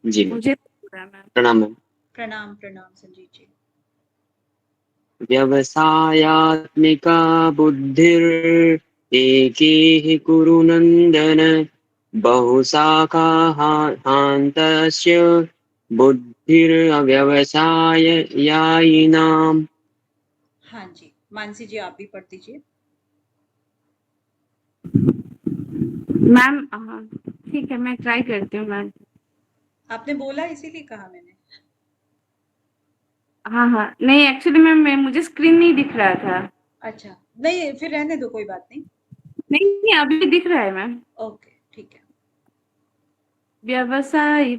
जी ma'am. मुझे प्रणाम ma'am. प्रणाम प्रणाम संजीव जी। व्यवसायात्मिका बुद्धिर एके कुरु नन्दन बहुशाखा हान्तस्य बुद्धिर्व्यवसायिनाम्। हाँ जी, मानसी जी आप भी पढ़ दीजिए। मैम। हाँ, ठीक है, मैं ट्राई करती हूँ मैम। आपने बोला इसीलिए कहा मैंने। हाँ हाँ, नहीं एक्चुअली मैम मुझे स्क्रीन नहीं दिख रहा था। अच्छा, नहीं फिर रहने दो, कोई बात नहीं। नहीं नहीं, अभी दिख रहा है मैम। ओके ठीक है। व्यवसाय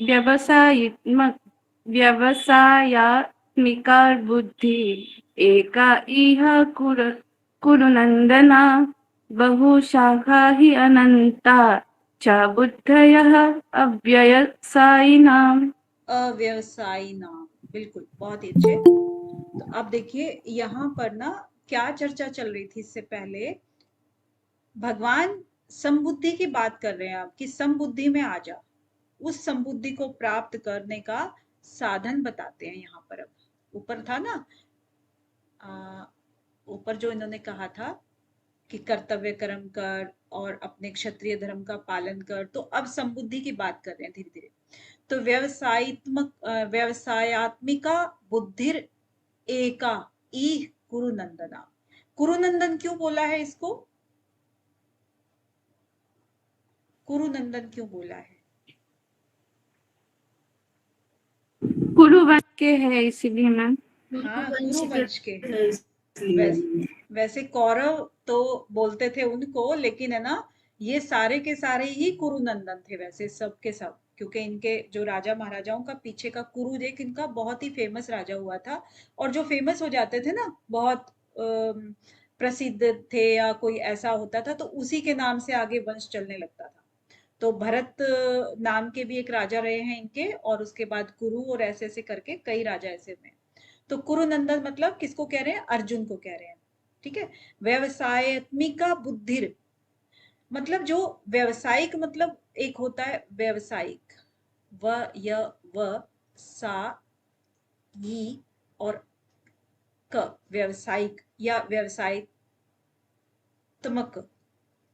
व्यवसायित्मक व्यवसायात्मिका बुद्धि एका इह कुरु नन्दना बहुशाखा हि अनन्ता च बुद्धयः अव्यवसायिनाम्। अव्यवसायी नाम, बिल्कुल बहुत ही अच्छे। तो अब देखिए यहाँ पर ना क्या चर्चा चल रही थी इससे पहले। भगवान समबुद्धि की बात कर रहे हैं आप कि समबुद्धि में आ जा, उस समबुद्धि को प्राप्त करने का साधन बताते हैं यहाँ पर। अब ऊपर था ना, ऊपर जो इन्होंने कहा था कि कर्तव्य कर्म कर और अपने क्षत्रिय धर्म का पालन कर, तो अब समबुद्धि की बात कर रहे हैं धीरे धीरे। तो व्यवसायात्मिका बुद्धिर एका ई कुरुनंदना। कुरुनंदन क्यों बोला है इसको? कुरुनंदन क्यों बोला है? कुरु वंश के है इसीलिए मैम। हाँ, कुरु वंश के हैं। वैसे कौरव तो बोलते थे उनको, लेकिन है ना, ये सारे के सारे ही कुरुनंदन थे वैसे, सब के सब, क्योंकि इनके जो राजा महाराजाओं का पीछे का कुरु एक इनका बहुत ही फेमस राजा हुआ था। और जो फेमस हो जाते थे ना, बहुत प्रसिद्ध थे या कोई ऐसा होता था, तो उसी के नाम से आगे वंश चलने लगता था। तो भरत नाम के भी एक राजा रहे हैं इनके, और उसके बाद कुरु, और ऐसे ऐसे करके कई राजा ऐसे में। तो कुरुनंदन मतलब किसको कह रहे हैं? अर्जुन को कह रहे हैं। ठीक है। व्यवसायत्मिका बुद्धिर मतलब जो व्यवसायिक, मतलब एक होता है व्यवसायिक, व य व सा यी और क, व्यवसायिक या व्यवसायित्मक,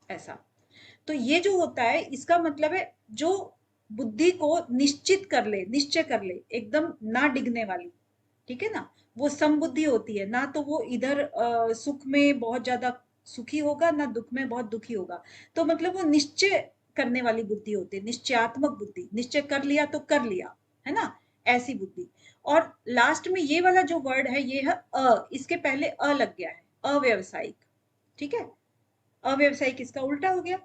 ऐसा। तो ये जो होता है इसका मतलब है जो बुद्धि को निश्चित कर ले, निश्चय कर ले, एकदम ना डिगने वाली। ठीक है ना, वो समबुद्धि होती है ना। तो वो इधर सुख में बहुत ज्यादा सुखी होगा, ना दुख में बहुत दुखी होगा। तो मतलब वो निश्चय करने वाली बुद्धि होती है, निश्चयात्मक बुद्धि। निश्चय कर लिया तो कर लिया, है ना, ऐसी बुद्धि। और लास्ट में ये वाला जो वर्ड है ये है अ, इसके पहले अ लग गया है, अव्यवसायिक। ठीक है। अव्यवसायिक इसका उल्टा हो गया,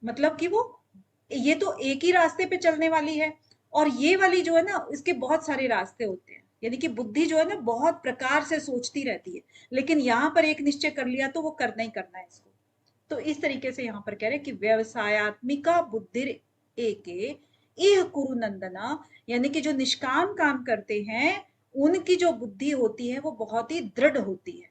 मतलब कि वो, ये तो एक ही रास्ते पे चलने वाली है, और ये वाली जो है ना, इसके बहुत सारे रास्ते होते हैं। यानी कि बुद्धि जो है ना बहुत प्रकार से सोचती रहती है, लेकिन यहाँ पर एक निश्चय कर लिया तो वो करना ही करना है इसको। तो इस तरीके से यहाँ पर कह रहे हैं कि व्यवसायत्मिका बुद्धिर एके इह कुरु नंदना, यानी कि जो निष्काम काम करते हैं उनकी जो बुद्धि होती है वो बहुत ही दृढ़ होती है,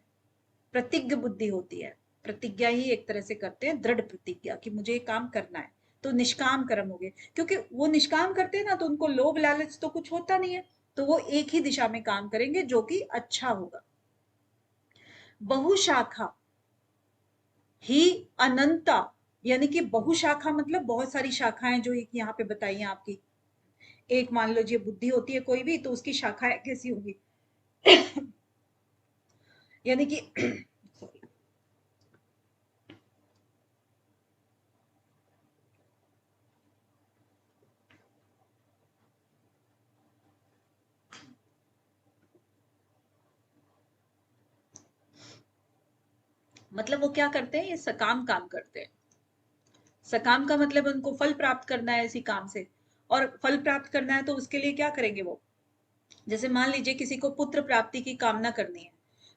प्रतिज्ञ बुद्धि होती है। प्रतिज्ञा ही एक तरह से करते हैं, दृढ़ प्रतिज्ञा कि मुझे ये काम करना है। तो निष्काम कर्म हो गए, क्योंकि वो निष्काम करते हैं ना, तो उनको लोभ लालच तो कुछ होता नहीं है, तो वो एक ही दिशा में काम करेंगे जो कि अच्छा होगा। बहुशाखा ही अनंता, यानी कि बहुशाखा मतलब बहुत सारी शाखाएं जो एक यहाँ पे बताई हैं आपकी। एक मान लीजिए बुद्धि होती है कोई भी, तो उसकी शाखाएं कैसी होगी? यानी कि मतलब वो क्या करते हैं, ये सकाम काम करते हैं। सकाम का मतलब उनको फल प्राप्त करना है इसी काम से, और फल प्राप्त करना है तो उसके लिए क्या करेंगे वो? जैसे मान लीजिए किसी को पुत्र प्राप्ति की कामना करनी है।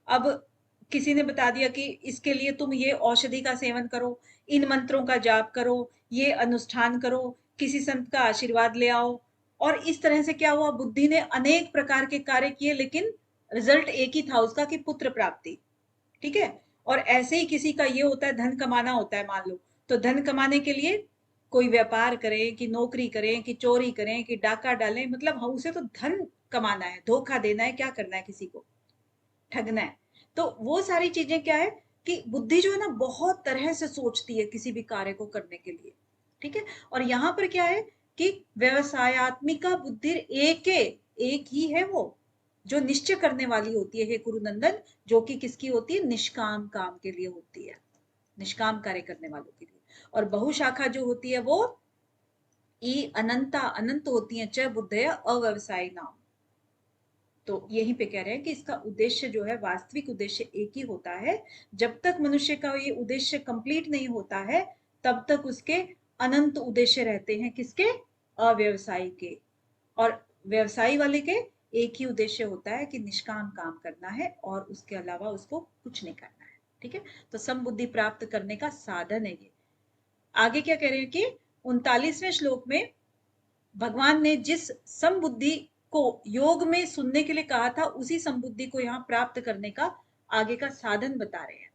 अब किसी ने बता दिया कि इसके लिए तुम ये औषधि का सेवन करो, इन मंत्रों का जाप करो, ये अनुष्ठान करो, किसी संत का आशीर्वाद ले आओ। और इस तरह से क्या हुआ, बुद्धि ने अनेक प्रकार के कार्य किए, लेकिन रिजल्ट एक ही था उसका, कि पुत्र प्राप्ति। ठीक है। और ऐसे ही किसी का ये होता है, धन कमाना होता है मान लो, तो धन कमाने के लिए कोई व्यापार करें कि नौकरी करें कि चोरी करें कि डाका डालें, मतलब हम उसे तो धन कमाना है, धोखा देना है, क्या करना है, किसी को ठगना है। तो वो सारी चीजें क्या है कि बुद्धि जो है ना बहुत तरह से सोचती है किसी भी कार्य को करने के लिए, ठीक है। और यहाँ पर क्या है कि व्यवसायत्मिका बुद्धि एक ही है वो जो निश्चय करने वाली होती है हे कुरुनंदन, जो कि किसकी होती है, निष्काम काम के लिए होती है, निष्काम कार्य करने वालों के लिए। और बहुशाखा जो होती है वो ई अनंता अनंत होती है, च बुद्धया अव्यवसायी नाम। तो यहीं पे कह रहे हैं कि इसका उद्देश्य जो है, वास्तविक उद्देश्य एक ही होता है। जब तक मनुष्य का ये उद्देश्य कंप्लीट नहीं होता है तब तक उसके अनंत उद्देश्य रहते हैं, किसके, अव्यवसायी के। और व्यवसायी वाले के एक ही उद्देश्य होता है कि निष्काम काम करना है और उसके अलावा उसको कुछ नहीं करना है, ठीक है। तो समबुद्धि प्राप्त करने का साधन है ये। आगे क्या कह रहे हैं कि 39वें श्लोक में भगवान ने जिस समबुद्धि को योग में सुनने के लिए कहा था, उसी समबुद्धि को यहाँ प्राप्त करने का आगे का साधन बता रहे हैं।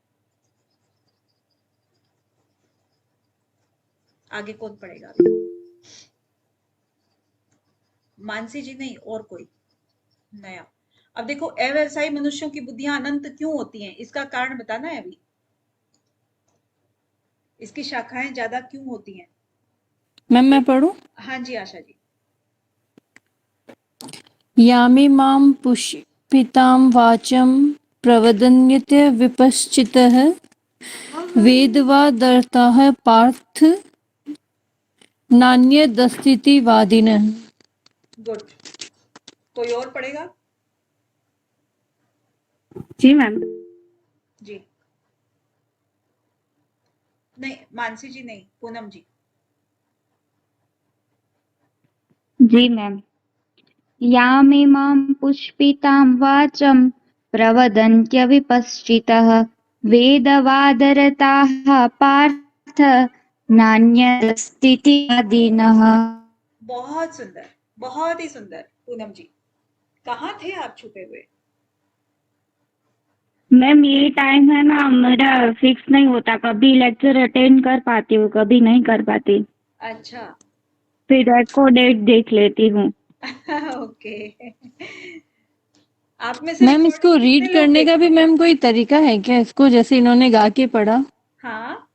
आगे कौन पढ़ेगा? मानसी जी नहीं, और कोई नया? अब देखो, अव्यवसायी मनुष्यों की बुद्धियां अनंत क्यों होती हैं, इसका कारण बताना है अभी। इसकी शाखाएं ज्यादा क्यों होती हैं? मैम मैं पढ़ूं? हाँ जी आशा जी। यामिमां पुष्पितां वाचं प्रवदन्यते विपश्चितः वेदवादर्थः पार्थ नान्यदस्तीति वादिनः। गुड। कोई और पढ़ेगा? जी मैम। जी नहीं, मानसी जी नहीं, पूनम जी। जी मैम। यामिमां पुष्पितां वाचं प्रवदन्त्यविपश्चितः वेदवादरताः पार्थ नान्यदस्तीति वादिनः। बहुत सुंदर, बहुत ही सुंदर। पूनम जी, कहाँ थे आप छुपे हुए? मैम ये टाइम है ना, मेरा फिक्स नहीं होता, कभी लेक्चर अटेंड कर पाती हूँ, कभी नहीं कर पाती, अच्छा। फिर को डेट देख लेती हूँ। ओके। आप में से मैम इसको रिकॉर्डिंग कितने रीड लोग करने का देखते भी हैं? मैम कोई तरीका है क्या इसको, जैसे इन्होंने गा के पढ़ा? हाँ,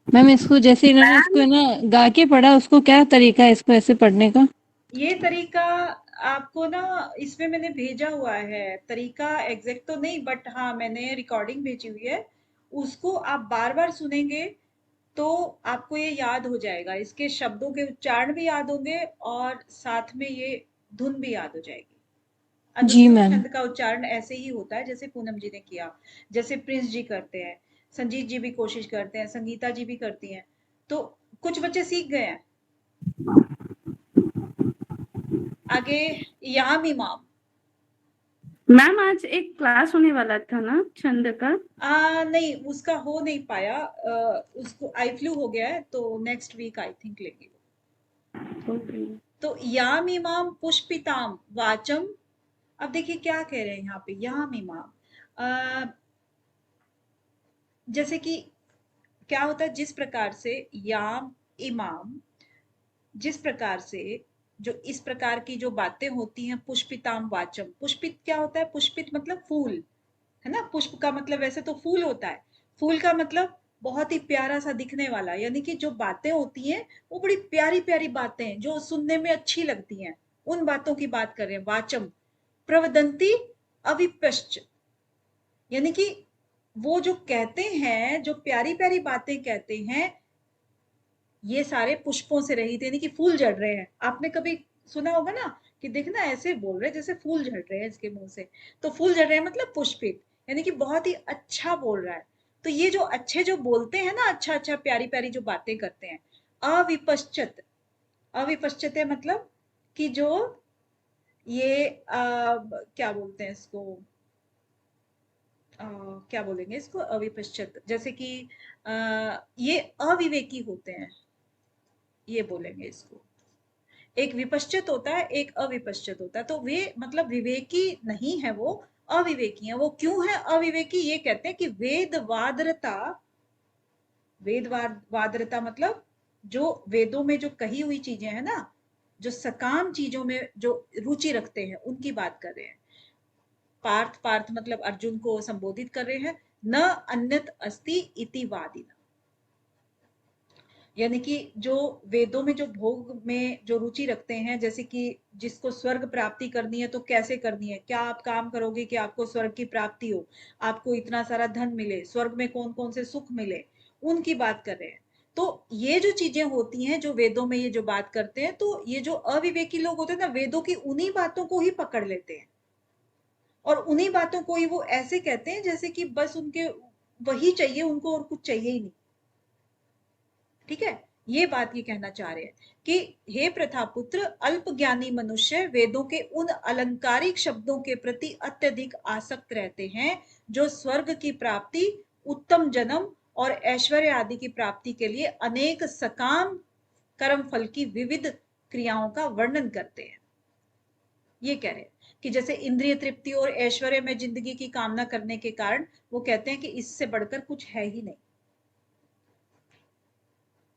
मैम इसको जैसे इन्होंने इसको ना गा के पढ़ा, उसको क्या तरीका है इसको ऐसे पढ़ने का? ये तरीका आपको ना इसमें मैंने भेजा हुआ है, तरीका एग्जैक्ट तो नहीं, बट हाँ मैंने रिकॉर्डिंग भेजी हुई है। उसको आप बार बार सुनेंगे तो आपको ये याद हो जाएगा, इसके शब्दों के उच्चारण भी याद होंगे और साथ में ये धुन भी याद हो जाएगी। जी अनुश्रुत मैम। छंद का उच्चारण ऐसे ही होता है जैसे पूनम जी ने किया, जैसे प्रिंस जी करते हैं, संजीत जी भी कोशिश करते हैं, संगीता जी भी करती हैं। तो कुछ बच्चे सीख गए हैं। आगे याम इमाम। मैम आज एक क्लास होने वाला था ना छंद का? नहीं, उसका हो नहीं पाया, उसको आई फ्लू हो गया है, तो नेक्स्ट वीक आई थिंक लेंगे। तो याम इमाम पुष्पिताम वाचम। अब देखिए क्या कह रहे हैं यहाँ पे, याम इमाम। जैसे कि क्या होता है, जिस प्रकार से याम इमाम, जिस प्रकार से जो इस प्रकार की जो बातें होती हैं, पुष्पिताम वाचम। पुष्पित क्या होता है? पुष्पित मतलब फूल, है ना। पुष्प का मतलब वैसे तो फूल होता है, फूल का मतलब बहुत ही प्यारा सा दिखने वाला, यानी कि जो बातें होती हैं वो बड़ी प्यारी प्यारी बातें जो सुनने में अच्छी लगती हैं, उन बातों की बात कर रहे हैं। वाचम प्रवदंती अविपश्च, यानी कि वो जो कहते हैं, जो प्यारी प्यारी बातें कहते हैं, ये सारे पुष्पों से रहित, यानी कि फूल झड़ रहे हैं। आपने कभी सुना होगा ना कि देखना ऐसे बोल रहे हैं जैसे फूल झड़ रहे हैं इसके मुंह से, तो फूल झड़ रहे हैं मतलब पुष्पित, यानी कि बहुत ही अच्छा बोल रहा है। तो ये जो अच्छे जो बोलते हैं ना, अच्छा अच्छा प्यारी प्यारी जो बातें करते हैं, अविपश्चित। अविपश्चित है मतलब कि जो ये क्या बोलते हैं इसको, क्या बोलेंगे इसको, अविपश्चित, जैसे कि ये अविवेकी होते हैं, ये बोलेंगे इसको। एक विपश्चित होता है, एक अविपश्चित होता है। तो वे मतलब विवेकी नहीं है, वो अविवेकी है। वो क्यों है अविवेकी? ये कहते हैं कि वेद वादरता, वेद वादरता मतलब जो वेदों में जो कही हुई चीजें हैं ना, जो सकाम चीजों में जो रुचि रखते हैं उनकी बात कर रहे हैं। पार्थ, पार्थ मतलब अर्जुन को संबोधित कर रहे हैं। न अन्यत अस्ति इति वादिना, यानी कि जो वेदों में जो भोग में जो रुचि रखते हैं, जैसे कि जिसको स्वर्ग प्राप्ति करनी है तो कैसे करनी है, क्या आप काम करोगे कि आपको स्वर्ग की प्राप्ति हो, आपको इतना सारा धन मिले, स्वर्ग में कौन कौन से सुख मिले, उनकी बात कर रहे हैं। तो ये जो चीजें होती हैं जो वेदों में ये जो बात करते हैं, तो ये जो अविवेकी लोग होते हैं ना, वेदों की उन्हीं बातों को ही पकड़ लेते हैं और उन्हीं बातों को ही वो ऐसे कहते हैं जैसे कि बस उनके वही चाहिए, उनको और कुछ चाहिए ही नहीं। ठीक है, ये बात ये कहना चाह रहे हैं कि हे प्रथापुत्र, अल्प ज्ञानी मनुष्य वेदों के उन अलंकारिक शब्दों के प्रति अत्यधिक आसक्त रहते हैं जो स्वर्ग की प्राप्ति, उत्तम जन्म और ऐश्वर्य आदि की प्राप्ति के लिए अनेक सकाम कर्म फल की विविध क्रियाओं का वर्णन करते हैं। ये कह रहे हैं कि जैसे इंद्रिय तृप्ति और ऐश्वर्य में जिंदगी की कामना करने के कारण वो कहते हैं कि इससे बढ़कर कुछ है ही नहीं।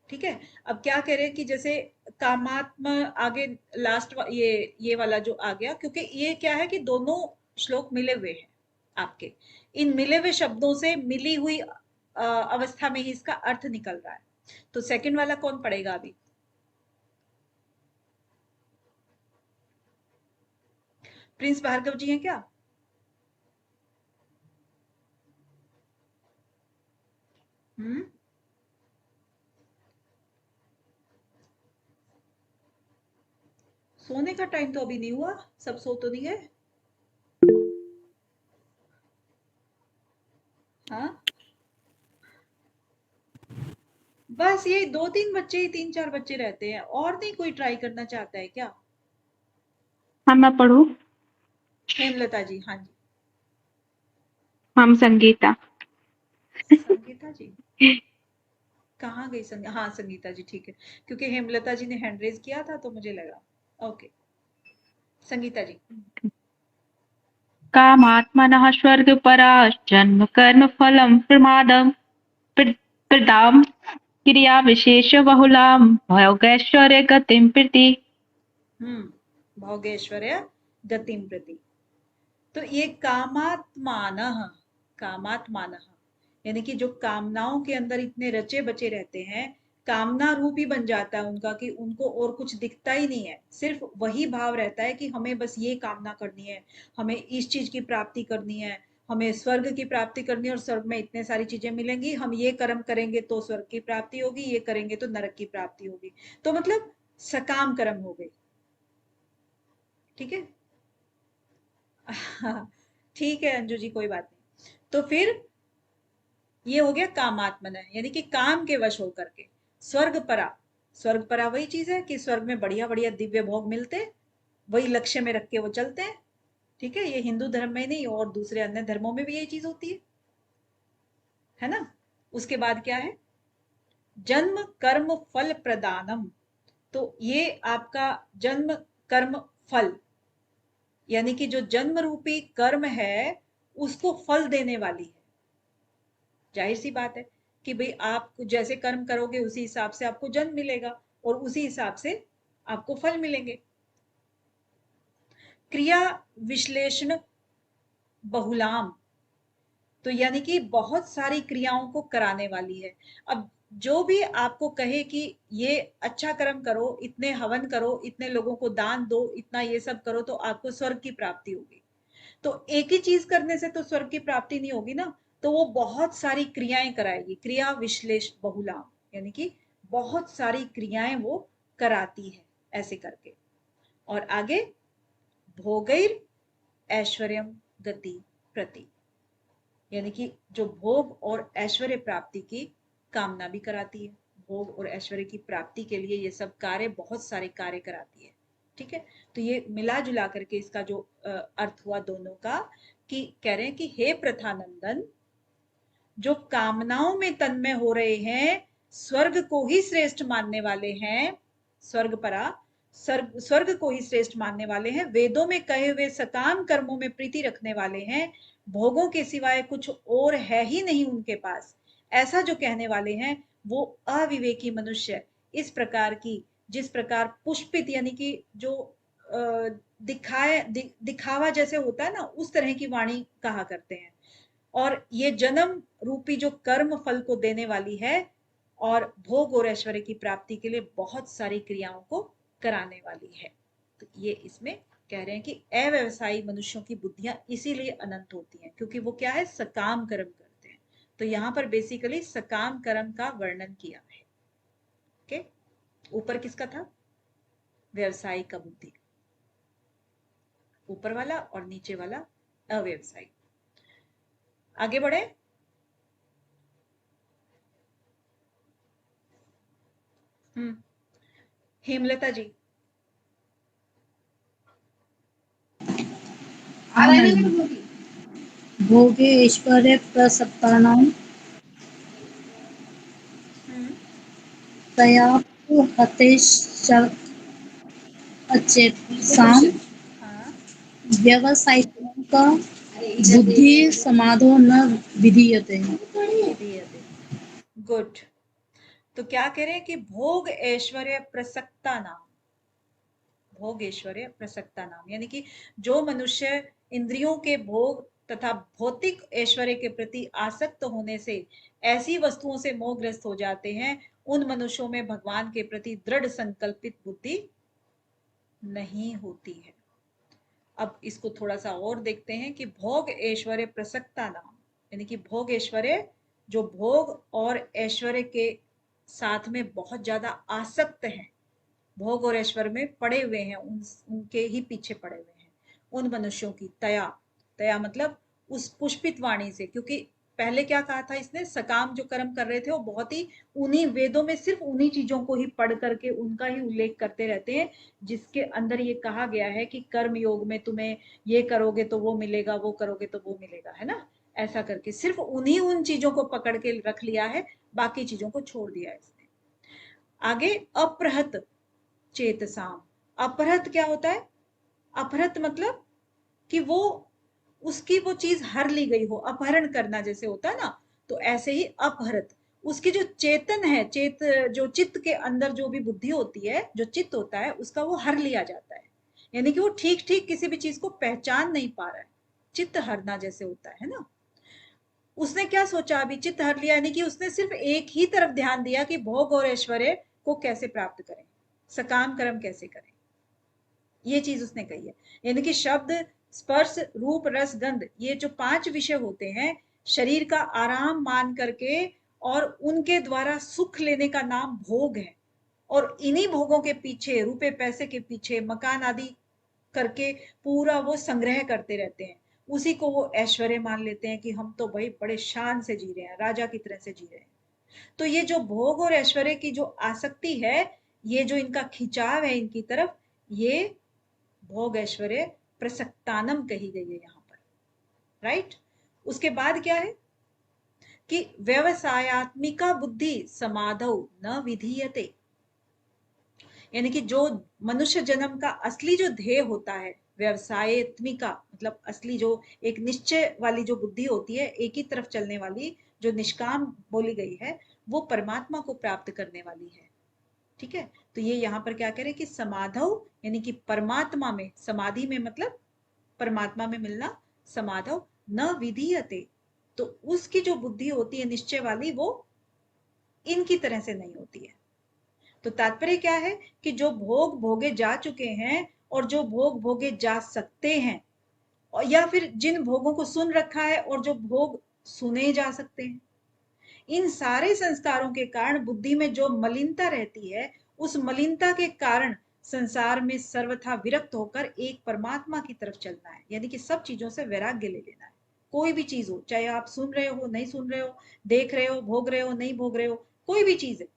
ठीक है, अब क्या कह रहे हैं कि जैसे कामात्म, आगे लास्ट ये वाला जो आ गया, क्योंकि ये क्या है कि दोनों श्लोक मिले हुए हैं आपके, इन मिले हुए शब्दों से मिली हुई अवस्था में ही इसका अर्थ निकल रहा है। तो सेकंड वाला कौन पढ़ेगा अभी? प्रिंस भार्गव जी हैं क्या? सोने का टाइम तो अभी नहीं हुआ, सब सो तो नहीं गए? हाँ, बस ये 2-3 बच्चे ही, 3-4 बच्चे रहते हैं, और नहीं कोई ट्राई करना चाहता है क्या? हाँ मैं पढ़ू? हेमलता जी, हाँ जी। हम संगीता। संगीता जी कहाँ गई? हाँ संगीता जी, ठीक है, क्योंकि हेमलता जी ने हैंड रेज किया था तो मुझे लगा। ओके, संगीता जी। कामात्मनः स्वर्गपरा जन्म कर्म फलम प्रमादम प्रदाम क्रिया विशेष बहुलाम भोगैश्वर्य गतिम प्रति। भोगेश्वर्य गतिम प्रति। तो ये कामात्मानः, कामात्मानः यानी कि जो कामनाओं के अंदर इतने रचे बचे रहते हैं, कामना रूप ही बन जाता है उनका कि उनको और कुछ दिखता ही नहीं है, सिर्फ वही भाव रहता है कि हमें बस ये कामना करनी है, हमें इस चीज की प्राप्ति करनी है, हमें स्वर्ग की प्राप्ति करनी है और स्वर्ग में इतने सारी चीजें मिलेंगी, हम ये कर्म करेंगे तो स्वर्ग की प्राप्ति होगी, ये करेंगे तो नरक की प्राप्ति होगी। तो मतलब सकाम कर्म हो गए। ठीक है ठीक है अंजू जी, कोई बात नहीं। तो फिर ये हो गया कामात्मन, यानी कि काम के वश होकर के। स्वर्ग परा, स्वर्ग परा वही चीज है कि स्वर्ग में बढ़िया बढ़िया दिव्य भोग मिलते, वही लक्ष्य में रख के वो चलते हैं। ठीक है, ये हिंदू धर्म में नहीं और दूसरे अन्य धर्मों में भी यही चीज होती है ना। उसके बाद क्या है? जन्म कर्म फल प्रदानम। तो ये आपका जन्म कर्म फल, यानी कि जो जन्म रूपी कर्म है उसको फल देने वाली है। जाहिर सी बात है कि भाई आप जैसे कर्म करोगे उसी हिसाब से आपको जन्म मिलेगा और उसी हिसाब से आपको फल मिलेंगे। क्रिया विश्लेषण बहुलाम, तो यानी कि बहुत सारी क्रियाओं को कराने वाली है। अब जो भी आपको कहे कि ये अच्छा कर्म करो, इतने हवन करो, इतने लोगों को दान दो, इतना ये सब करो तो आपको स्वर्ग की प्राप्ति होगी, तो एक ही चीज करने से तो स्वर्ग की प्राप्ति नहीं होगी ना, तो वो बहुत सारी क्रियाएं कराएगी। क्रिया विश्लेष बहुलाम, यानी कि बहुत सारी क्रियाएं वो कराती है ऐसे करके। और आगे भोगैर ऐश्वर्यम गति प्रति, यानी कि जो भोग और ऐश्वर्य प्राप्ति की कामना भी कराती है, भोग और ऐश्वर्य की प्राप्ति के लिए ये सब कार्य, बहुत सारे कार्य कराती है। ठीक है, तो ये मिला जुला करके इसका जो अर्थ हुआ दोनों का, कि कह रहे हैं कि हे प्रथानंदन, जो कामनाओं में तन्मय हो रहे हैं, स्वर्ग को ही श्रेष्ठ मानने वाले हैं, स्वर्ग परा, स्वर्ग को ही श्रेष्ठ मानने वाले हैं, वेदों में कहे हुए सकाम कर्मों में प्रीति रखने वाले हैं, भोगों के सिवाय कुछ और है ही नहीं उनके पास, ऐसा जो कहने वाले हैं वो अविवेकी मनुष्य इस प्रकार की, जिस प्रकार पुष्पित यानी कि जो दिखावा जैसे होता है ना, उस तरह की वाणी कहा करते हैं। और ये जन्म रूपी जो कर्म फल को देने वाली है और भोग और ऐश्वर्य की प्राप्ति के लिए बहुत सारी क्रियाओं को कराने वाली है। तो ये इसमें कह रहे हैं कि अव्यवसायी मनुष्यों की बुद्धियां इसीलिए अनंत होती हैं, क्योंकि वो क्या है, सकाम कर्म करते हैं। तो यहाँ पर बेसिकली सकाम कर्म का वर्णन किया है। ओके, ऊपर किसका था, व्यवसायी का बुद्धि, ऊपर वाला, और नीचे वाला अव्यवसायी। आगे बढ़े। हेमलता जी। भोगे ऐश्वर्य प्रसक्तानां तया हतेश्च अचेतसां हाँ, व्यावसायिका बुद्धि समाधो न विधीयते। गुड। तो क्या कह रहे हैं कि भोग ऐश्वर्य प्रसक्ता नाम, भोग ऐश्वर्य प्रसक्ता नाम, यानी कि जो मनुष्य इंद्रियों के भोग तथा भौतिक ऐश्वर्य के प्रति आसक्त होने से ऐसी वस्तुओं से मोहग्रस्त हो जाते हैं, उन मनुष्यों में भगवान के प्रति दृढ़ संकल्पित बुद्धि नहीं होती है। अब इसको थोड़ा सा और देखते हैं कि भोग ऐश्वर्य प्रसक्ता नाम, यानी कि भोग ऐश्वर्य, जो भोग और ऐश्वर्य के साथ में बहुत ज्यादा आसक्त हैं, भोग और ऐश्वर्य में पड़े हुए हैं, उनके ही पीछे पड़े हुए हैं, उन मनुष्यों की तया, तया मतलब उस पुष्पित वाणी से। क्योंकि पहले क्या कहा था इसने, सकाम जो कर्म कर रहे थे वो बहुत ही उन्हीं वेदों में सिर्फ उन्हीं चीजों को ही पढ़ करके उनका ही उल्लेख करते रहते हैं, जिसके अंदर ये कहा गया है कि कर्म योग में तुम्हें ये करोगे तो वो मिलेगा, वो करोगे तो वो मिलेगा, है ना। ऐसा करके सिर्फ उन्हीं उन चीजों को पकड़ के रख लिया है, बाकी चीजों को छोड़ दिया है इसने। आगे अप्रहत चेतसाम। अपहृत क्या होता है, अपहृत मतलब कि वो उसकी वो चीज हर ली गई हो, अपहरण करना जैसे होता है ना, तो ऐसे ही अपहृत, उसकी जो चेतन है, जो चित्त के अंदर जो भी बुद्धि होती है, जो चित्त होता है उसका वो हर लिया जाता है, यानी कि वो ठीक ठीक किसी भी चीज को पहचान नहीं पा रहा है, चित्त हरना जैसे होता है ना। उसने क्या सोचा, अभी चित्त हर लिया, यानी कि उसने सिर्फ एक ही तरफ ध्यान दिया कि भोग और ऐश्वर्य को कैसे प्राप्त करें, सकाम कर्म कैसे करें, ये चीज उसने कही है। यानी कि शब्द स्पर्श रूप रस गंध, ये जो 5 विषय होते हैं, शरीर का आराम मान करके और उनके द्वारा सुख लेने का नाम भोग है। और इन्हीं भोगों के पीछे, रुपए पैसे के पीछे, मकान आदि करके पूरा वो संग्रह करते रहते हैं, उसी को वो ऐश्वर्य मान लेते हैं कि हम तो भाई बड़े शान से जी रहे हैं, राजा की तरह से जी रहे हैं। तो ये जो भोग और ऐश्वर्य की जो आसक्ति है, ये जो इनका खिंचाव है इनकी तरफ, ये भोग ऐश्वर्य प्रसक्तानम कही गई है यहाँ पर, राइट। उसके बाद क्या है कि व्यवसायत्मिका बुद्धि समाधौ न विधीयते, यानी कि जो मनुष्य जन्म का असली जो ध्येय होता है, व्यवसायत्मिका मतलब असली जो एक निश्चय वाली जो बुद्धि होती है, एक ही तरफ चलने वाली, जो निष्काम बोली गई है, वो परमात्मा को प्राप्त करने वाली है। ठीक है, तो ये यहाँ पर क्या कह रहे हैं कि समाधौ, यानी कि परमात्मा में, समाधि में मतलब परमात्मा में मिलना, समाधौ न विधीयते, तो उसकी जो बुद्धि होती है निश्चय वाली, वो इनकी तरह से नहीं होती है। तो तात्पर्य क्या है कि जो भोग भोगे जा चुके हैं और जो भोग भोगे जा सकते हैं, और या फिर जिन भोगों को सुन रखा है और जो भोग सुने जा सकते हैं, इन सारे संस्कारों के कारण बुद्धि में जो मलिनता रहती है, उस मलिनता के कारण संसार में सर्वथा विरक्त होकर एक परमात्मा की तरफ चलना है, यानी कि सब चीजों से वैराग्य ले लेना है। कोई भी चीज हो, चाहे आप सुन रहे हो नहीं सुन रहे हो, देख रहे हो भोग रहे हो नहीं भोग रहे हो, कोई भी चीज है,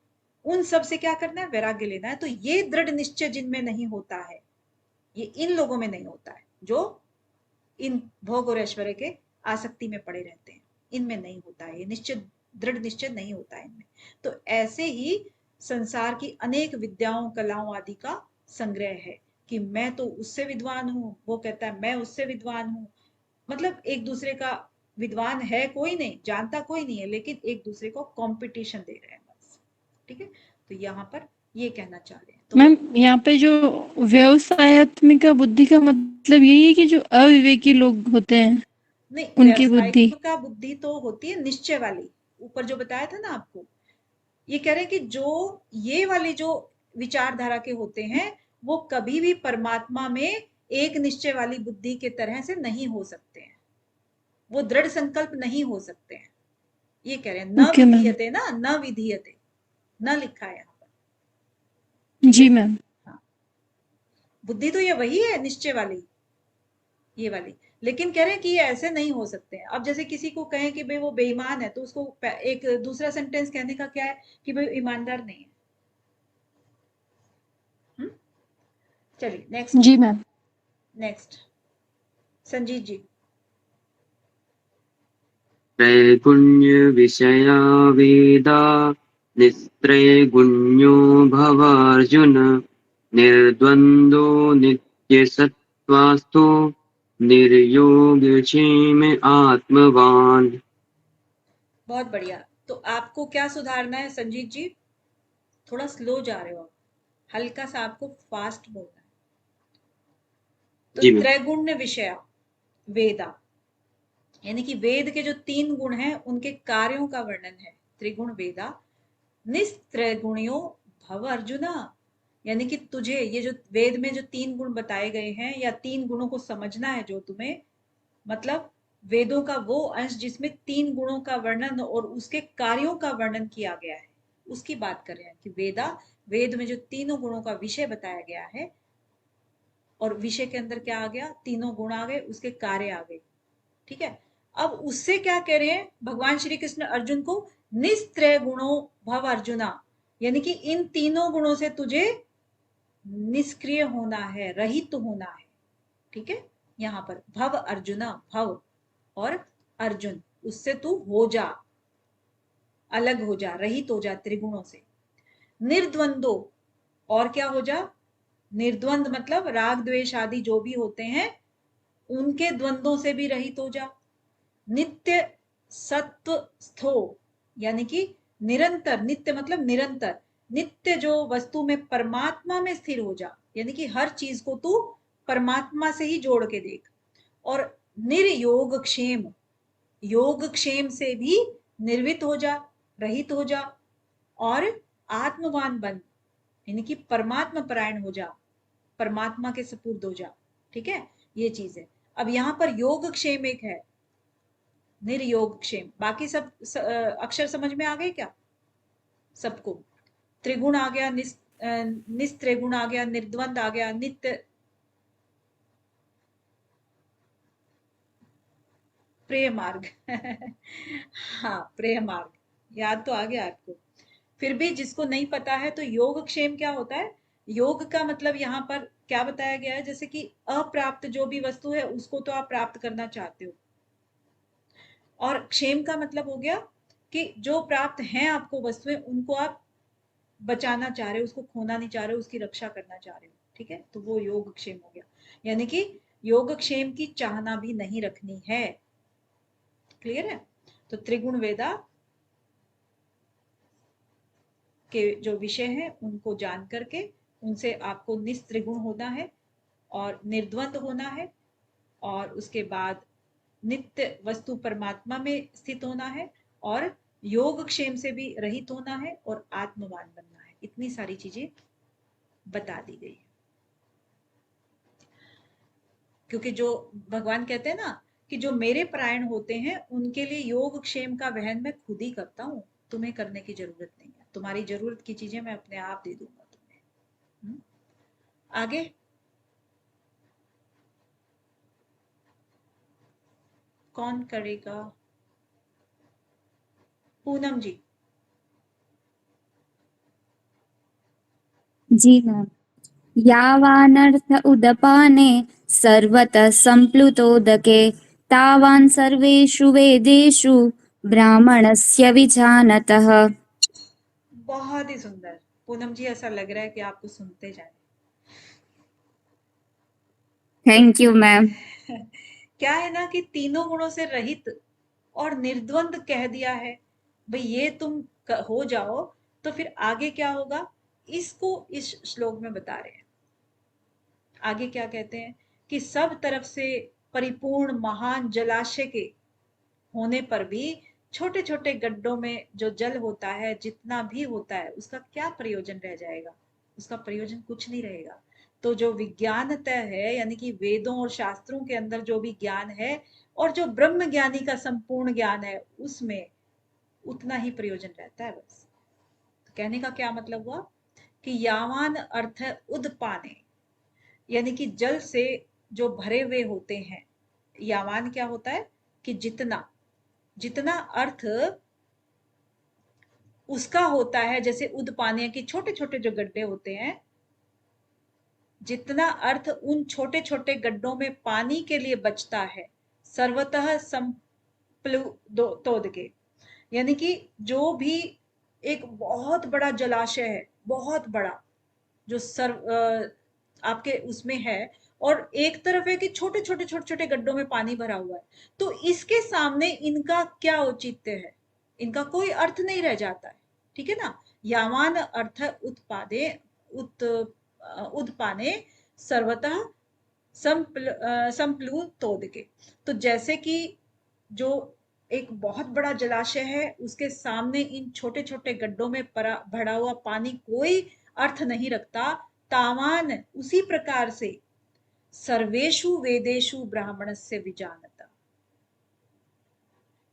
उन सब से क्या करना है, वैराग्य लेना है। तो ये दृढ़ निश्चय जिनमें नहीं होता है, ये इन लोगों में नहीं होता है, जो इन भोग और ऐश्वर्य के आसक्ति में पड़े रहते हैं, इनमें नहीं होता है, ये निश्चय, दृढ़ निश्चय नहीं होता है इनमें। तो ऐसे ही संसार की अनेक विद्याओं कलाओं आदि का संग्रह है कि मैं तो उससे विद्वान हूं, वो कहता है मैं उससे विद्वान हूं, मतलब एक दूसरे का विद्वान है कोई नहीं, जानता कोई नहीं है, लेकिन एक दूसरे को कंपटीशन दे रहे हैं बस। ठीक है, तो यहाँ पर ये कहना चाह रहे हैं। तो मैम यहाँ पे जो व्यवसायत्मिका बुद्धि का मतलब यही है कि जो अविवेकी लोग होते हैं नहीं, उनकी बुद्धि। व्यावसायिक बुद्धि तो होती है निश्चय वाली, ऊपर जो बताया था ना आपको। ये कह रहे हैं कि जो ये वाली जो विचारधारा के होते हैं वो कभी भी परमात्मा में एक निश्चय वाली बुद्धि के तरह से नहीं हो सकते हैं, वो दृढ़ संकल्प नहीं हो सकते हैं। ये कह रहे हैं न ओके मैम। विधीयते, ना न विधीयते, न लिखा है यहाँ पर, ठीक जी है? मैम। हाँ, बुद्धि तो ये वही है निश्चय वाली, ये वाली। लेकिन कह रहे हैं कि ये ऐसे नहीं हो सकते हैं। अब जैसे किसी को कहें कि भाई वो बेईमान है, तो उसको एक दूसरा सेंटेंस कहने का क्या है कि भाई ईमानदार नहीं है। चलिए नेक्स्ट। जी मैम। नेक्स्ट संजीत जी। त्रैगुण्यविषया वेदा निस्त्रैगुण्यो भवार्जुन निर्द्वन्द्वो नित्यसत्त्वास्तो निर्योगक्षेम आत्मवान्। बहुत बढ़िया। तो आपको क्या सुधारना है संजीत जी? थोड़ा स्लो जा रहे हो आप, हल्का सा आपको फास्ट बोलना है। तो जी मैम। त्रैगुण्य विषया वेदा, यानी कि वेद के जो 3 गुण हैं उनके कार्यों का वर्णन है। त्रिगुण वेदा निस्त्रैगुण्यो भव अर्जुना, यानी कि तुझे ये जो वेद में जो 3 गुण बताए गए हैं या 3 गुणों को समझना है जो तुम्हें, मतलब वेदों का वो अंश जिसमें 3 गुणों का वर्णन और उसके कार्यों का वर्णन किया गया है, उसकी बात कर रहे हैं कि वेद में जो तीनों गुणों का विषय बताया गया है, और विषय के अंदर क्या आ गया, तीनों गुण आ गए, उसके कार्य आ गए, ठीक है? अब उससे क्या कह रहे हैं भगवान श्री कृष्ण अर्जुन को, निस्त्रय गुणों भव अर्जुना, यानी कि इन तीनों गुणों से तुझे निष्क्रिय होना है, रहित तो होना है, ठीक है? यहाँ पर भव अर्जुना, भव और अर्जुन, उससे तू हो जा, अलग हो जा, रहित हो जा त्रिगुणों से। निर्द्वंदो, और क्या हो जा, निर्द्वंद मतलब राग द्वेष आदि जो भी होते हैं उनके द्वंद्वों से भी रहित हो जा। नित्य सत्व स्थो, यानी कि निरंतर, नित्य मतलब निरंतर, नित्य जो वस्तु में परमात्मा में स्थिर हो जा, यानी कि हर चीज को तू परमात्मा से ही जोड़ के देख। और निर्योग क्षेम, योग क्षेम से भी निर्वित हो जा, रहित हो जा, और आत्मवान बन, यानी कि परमात्मा परायण हो जा, परमात्मा के सपुर्द हो जा, ठीक है? ये चीज है। अब यहाँ पर योग क्षेम एक है, निर्योग क्षेम, बाकी सब अक्षर समझ में आ गए क्या सबको? त्रिगुण आ गया, निस्त्रिगुण आ गया, निर्द्वंद आ गया, नित्य, प्रेय मार्ग हाँ प्रेय मार्ग याद तो आ गया आपको। फिर भी जिसको नहीं पता है, तो योग क्षेम क्या होता है? योग का मतलब यहाँ पर क्या बताया गया है, जैसे कि अप्राप्त जो भी वस्तु है उसको तो आप प्राप्त करना चाहते हो, और क्षेम का मतलब हो गया कि जो प्राप्त हैं आपको वस्तुएं उनको आप बचाना चाह रहे हो, उसको खोना नहीं चाह रहे हो, उसकी रक्षा करना चाह रहे हो, ठीक है? तो वो योग क्षेम हो गया, यानी कि योग क्षेम की चाहना भी नहीं रखनी है। क्लियर है? तो त्रिगुण वेदा के जो विषय हैं उनको जान करके उनसे आपको निस्त्रिगुण होना है और निर्द्वंद होना है, और उसके बाद नित्य वस्तु परमात्मा में स्थित होना है, और योग क्षेम से भी रहित होना है, और आत्मवान बनना है। इतनी सारी चीजें बता दी गई है। क्योंकि जो भगवान कहते हैं ना कि जो मेरे परायण होते हैं उनके लिए योग क्षेम का वहन मैं खुद ही करता हूँ, तुम्हें करने की जरूरत नहीं है, तुम्हारी जरूरत की चीजें मैं अपने आप दे दूंगा तुम्हें। आगे कौन करेगा? पूनम जी। जी मैम। यावानर्थ उदपाने सर्वतः सम्प्लुतोदके तावान् सर्वेषु वेदेषु ब्राह्मणस्य विजानतः। बहुत ही सुंदर पूनम जी, ऐसा लग रहा है कि आपको सुनते जाए। Thank you ma'am. क्या है ना कि तीनों गुणों से रहित और निर्द्वंद कह दिया है, भाई ये तुम हो जाओ, तो फिर आगे क्या होगा? इसको इस श्लोक में बता रहे हैं। आगे क्या कहते हैं कि सब तरफ से परिपूर्ण महान जलाशय के होने पर भी छोटे छोटे गड्ढों में जो जल होता है, जितना भी होता है, उसका क्या प्रयोजन रह जाएगा? उसका प्रयोजन कुछ नहीं रहेगा। तो जो विज्ञानतः है, यानी कि वेदों और शास्त्रों के अंदर जो भी ज्ञान है और जो ब्रह्म ज्ञानी का संपूर्ण ज्ञान है, उसमें उतना ही प्रयोजन रहता है बस। तो कहने का क्या मतलब हुआ कि यावान अर्थ उदपाने, यानी कि जल से जो भरे हुए होते हैं। यावान क्या होता है कि जितना, जितना अर्थ उसका होता है, जैसे उदपाने की छोटे छोटे जो गड्ढे होते हैं, जितना अर्थ उन छोटे छोटे गड्ढों में पानी के लिए बचता है, सर्वतः संप्लुतोद के, यानी कि जो भी एक बहुत बड़ा जलाशय है, बहुत बड़ा, जो आपके उसमें है, और एक तरफ है कि छोटे छोटे छोटे छोटे गड्ढों में पानी भरा हुआ है, तो इसके सामने इनका क्या औचित्य है? इनका कोई अर्थ नहीं रह जाता है। ठीक है ना? यावान अर्थ उत्पादे उदपाने सर्वतः संप्लुतोदके। तो जैसे कि जो एक बहुत बड़ा जलाशय है, उसके सामने इन छोटे छोटे गड्ढों में भरा हुआ पानी कोई अर्थ नहीं रखता, तावान उसी प्रकार से सर्वेषु वेदेषु ब्राह्मणस्य विजानता,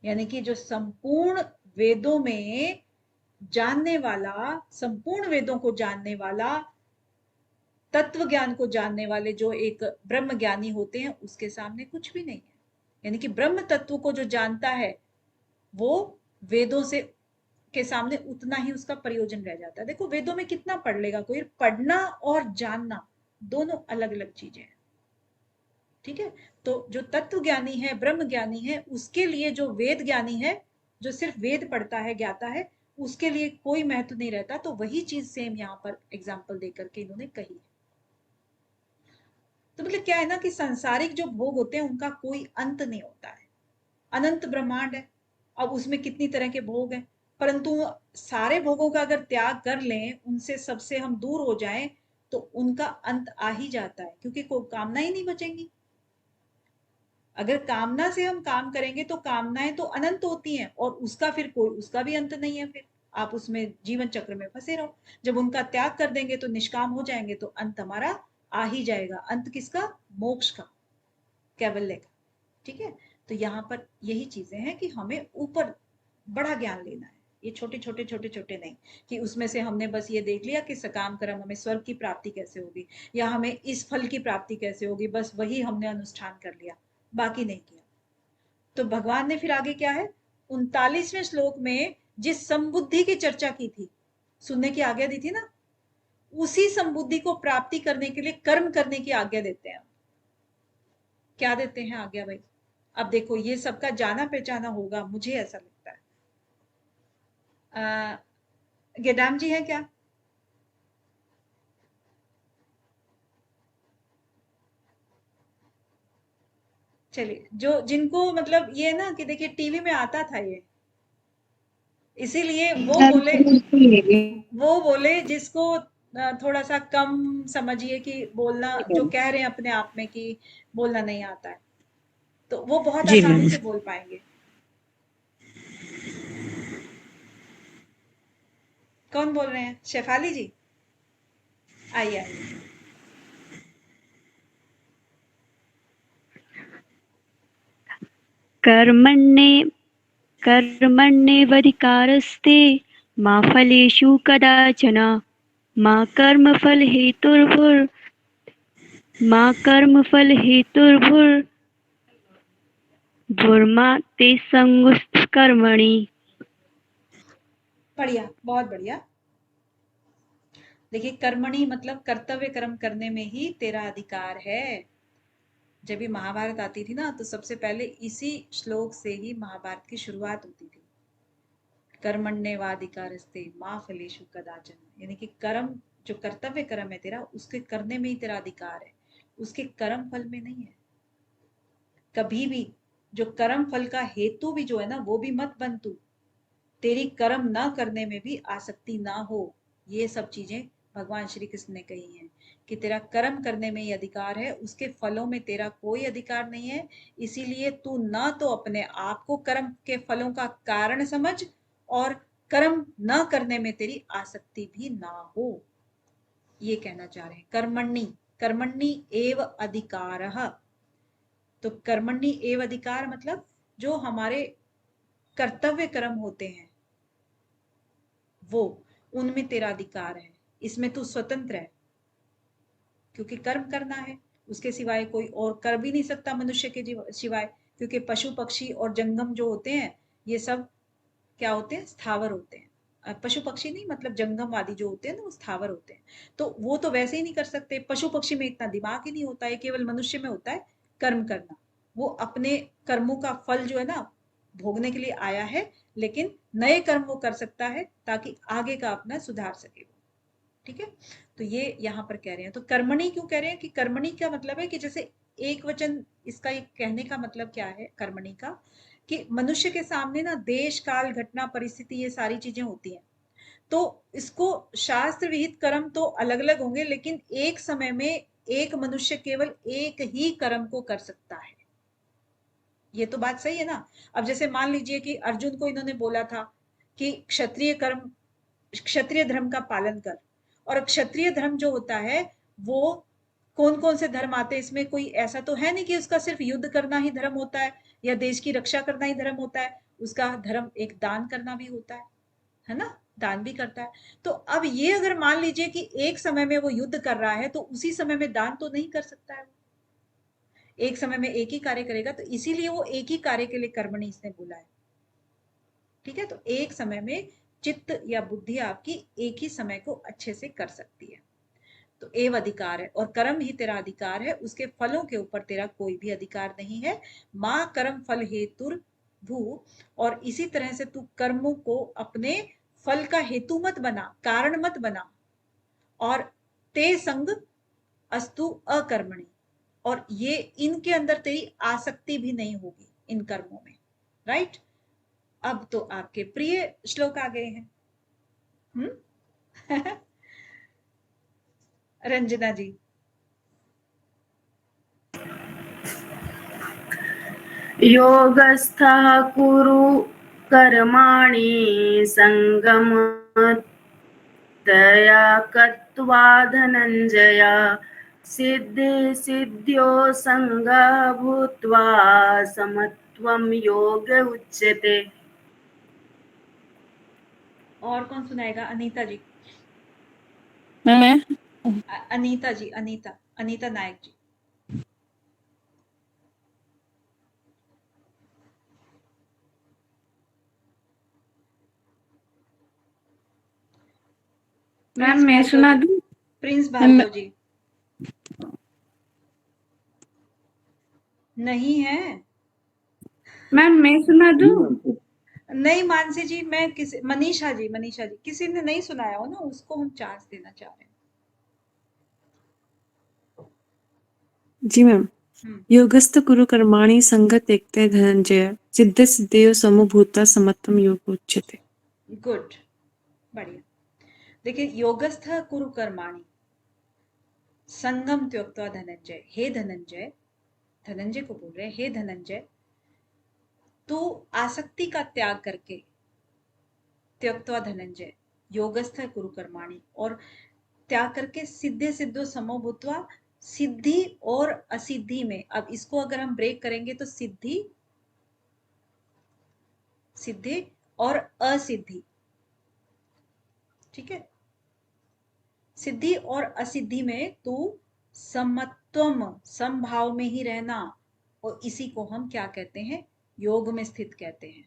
यानी कि जो संपूर्ण वेदों में जानने वाला, संपूर्ण वेदों को जानने वाला, तत्व ज्ञान को जानने वाले जो एक ब्रह्म ज्ञानी होते हैं, उसके सामने कुछ भी नहीं है। यानी कि ब्रह्म तत्व को जो जानता है, वो वेदों से के सामने उतना ही उसका प्रयोजन रह जाता है। देखो वेदों में कितना पढ़ लेगा कोई, पढ़ना और जानना दोनों अलग अलग चीजें हैं। ठीक है? तो जो तत्व ज्ञानी है, ब्रह्म ज्ञानी है, उसके लिए जो वेद ज्ञानी है, जो सिर्फ वेद पढ़ता है, ज्ञाता है, उसके लिए कोई महत्व नहीं रहता। तो वही चीज सेम यहाँ पर एग्जाम्पल देकर के इन्होंने कही है। तो मतलब क्या है ना कि सांसारिक जो भोग होते हैं, उनका कोई अंत नहीं होता है। अनंत ब्रह्मांड है, अब उसमें कितनी तरह के भोग हैं, परंतु सारे भोगों का अगर त्याग कर लें, उनसे सबसे हम दूर हो जाएं, तो उनका अंत आ ही जाता है, क्योंकि कोई कामना ही नहीं बचेंगी। अगर कामना से हम काम करेंगे तो कामनाएं तो अनंत होती हैं, और उसका फिर कोई, उसका भी अंत नहीं है। फिर आप उसमें जीवन चक्र में फंसे रहो। जब उनका त्याग कर देंगे तो निष्काम हो जाएंगे, तो अंत हमारा आ ही जाएगा। अंत किसका? मोक्ष का, कैवल्य का। ठीक है? तो यहाँ पर यही चीजें हैं कि हमें ऊपर बड़ा ज्ञान लेना है, ये छोटे छोटे छोटे छोटे नहीं कि उसमें से हमने बस ये देख लिया कि सकाम कर्म हमें स्वर्ग की प्राप्ति कैसे होगी, या हमें इस फल की प्राप्ति कैसे होगी, बस वही हमने अनुष्ठान कर लिया, बाकी नहीं किया। तो भगवान ने फिर आगे क्या है, 39वें श्लोक में जिस संबुद्धि की चर्चा की थी, सुनने की आज्ञा दी थी ना, उसी संबुद्धि को प्राप्ति करने के लिए कर्म करने की आज्ञा देते हैं। क्या देते हैं आज्ञा भाई? अब देखो ये सबका जाना पहचाना होगा, मुझे ऐसा लगता है। गेडाम जी है क्या? चलिए, जो जिनको मतलब ये ना कि देखिए टीवी में आता था ये, इसीलिए वो बोले जिसको थोड़ा सा कम समझिए कि बोलना, जो कह रहे हैं अपने आप में कि बोलना नहीं आता है, तो वो बहुत आसानी से बोल पाएंगे। कौन बोल रहे हैं? शेफाली जी, आइए आइए। कर्मण्येवाधिकारस्ते मा फलेषु कदाचन मा कर्मफलहेतुर्भुर्मा ते संगुः कर्मणि। बढ़िया, बहुत बढ़िया। देखिए कर्मणि मतलब कर्तव्य कर्म करने में ही तेरा अधिकार है। जब भी महाभारत आती थी ना, तो सबसे पहले इसी श्लोक से ही महाभारत की शुरुआत होती थी। कर्मण्येवाधिकारस्ते मा फलेषु कदाचन, यानी कि कर्म, जो कर्तव्य कर्म है तेरा, उसके करने में ही तेरा अधिकार है, उसके कर्म फल में नहीं है। कभी भी जो कर्म फल का हेतु भी जो है ना, वो भी मत बन तू। तेरी कर्म ना करने में भी आसक्ति ना हो, ये सब चीजें भगवान श्री कृष्ण ने कही हैं कि तेरा कर्म करने में ही अधिकार है, उसके फलों में तेरा कोई अधिकार नहीं है। इसीलिए तू ना तो अपने आप को कर्म के फलों का कारण समझ और कर्म न करने में तेरी आसक्ति भी ना हो, ये कहना चाह रहे हैं। कर्मणि, कर्मणि एव अधिकारः। तो कर्मणि एव अधिकार मतलब जो हमारे कर्तव्य कर्म होते हैं वो, उनमें तेरा अधिकार है, इसमें तू स्वतंत्र है, क्योंकि कर्म करना है, उसके सिवाय कोई और कर भी नहीं सकता मनुष्य के सिवाय, क्योंकि पशु पक्षी और जंगम जो होते हैं ये सब क्या होते हैं, स्थावर होते हैं। पशु पक्षी नहीं, मतलब जंगम आदि जो होते हैं ना वो स्थावर होते हैं, तो वो तो वैसे ही नहीं कर सकते। पशु पक्षी में इतना दिमाग ही नहीं होता है, केवल मनुष्य में होता है कर्म करना। वो अपने कर्मों का फल जो है ना भोगने के लिए आया है, लेकिन नए कर्म वो कर सकता है ताकि आगे का अपना सुधार सके वो। ठीक है, तो ये यहाँ पर कह रहे हैं। तो कर्मणि क्यों कह रहे हैं कि कर्मणि का मतलब है कि जैसे एक वचन, इसका एक कहने का मतलब क्या है कर्मणि का, कि मनुष्य के सामने ना देश काल घटना परिस्थिति ये सारी चीजें होती हैं, तो इसको शास्त्र विहित कर्म तो अलग अलग होंगे, लेकिन एक समय में एक मनुष्य केवल एक ही कर्म को कर सकता है। ये तो बात सही है ना। अब जैसे मान लीजिए कि अर्जुन को इन्होंने बोला था कि क्षत्रिय कर्म, क्षत्रिय धर्म का पालन कर, और क्षत्रिय धर्म जो होता है वो कौन कौन से धर्म आते हैं इसमें, कोई ऐसा तो है नहीं कि उसका सिर्फ युद्ध करना ही धर्म होता है या देश की रक्षा करना ही धर्म होता है, उसका धर्म एक दान करना भी होता है ना, दान भी करता है। तो अब ये अगर मान लीजिए कि एक समय में वो युद्ध कर रहा है तो उसी समय में दान तो नहीं कर सकता है, एक समय में एक ही कार्य करेगा, तो इसीलिए वो एक ही कार्य के लिए कर्मणि इसने बोला है। ठीक है, तो एक समय में चित्त या बुद्धि आपकी एक ही समय को अच्छे से कर सकती है, तो एव अधिकार है। और कर्म ही तेरा अधिकार है, उसके फलों के ऊपर तेरा कोई भी अधिकार नहीं है। माँ कर्म फल हेतुर भू, और इसी तरह से तू कर्मों को अपने फल का हेतु मत बना, कारण मत बना। और ते संग अस्तु अकर्मणि, और ये इनके अंदर तेरी आसक्ति भी नहीं होगी इन कर्मों में। राइट, अब तो आपके प्रिय श्लोक आ गए हैं। रंजना जी। योगस्थः कुरु कर्माणि संगम तया कृत्वा धनंजय सिद्धि सिद्ध्यो संगः भूत्वा समत्वं योग उच्यते। और कौन सुनाएगा? अनीता जी। मैं अनीता जी, अनीता नायक जी। मैम मैं सुना दूं? प्रिंस भार्गव जी। नहीं है मैम मैं सुना दूं? नहीं मानसी जी, मैं किसी, मनीषा जी, किसी ने नहीं सुनाया हो ना, उसको हम चांस देना चाह रहे हैं। जी मैम। योगस्थ कुरु कर्माणि संगत त्यक्त्वा धनंजय सिद्ध सिद्धियो समो भूत्वा समत्वम योग उच्यते। गुड, बढ़िया। देखिए, योगस्थ कुरु कर्माणि संगम त्यक्त्वा धनंजय। हे धनंजय, धनंजय को बोल रहे हैं, हे धनंजय तू आसक्ति का त्याग करके, त्यक्त्वा धनंजय योगस्थ कुरु कर्माणि, और त्याग करके सिद्धे सिद्धो समो भूत्वा, सिद्धि और असिद्धि में, अब इसको अगर हम ब्रेक करेंगे तो सिद्धि, सिद्धि और असिद्धि, ठीक है, सिद्धि और असिद्धि में तू समत्वम, समभाव में ही रहना, और इसी को हम क्या कहते हैं, योग में स्थित कहते हैं।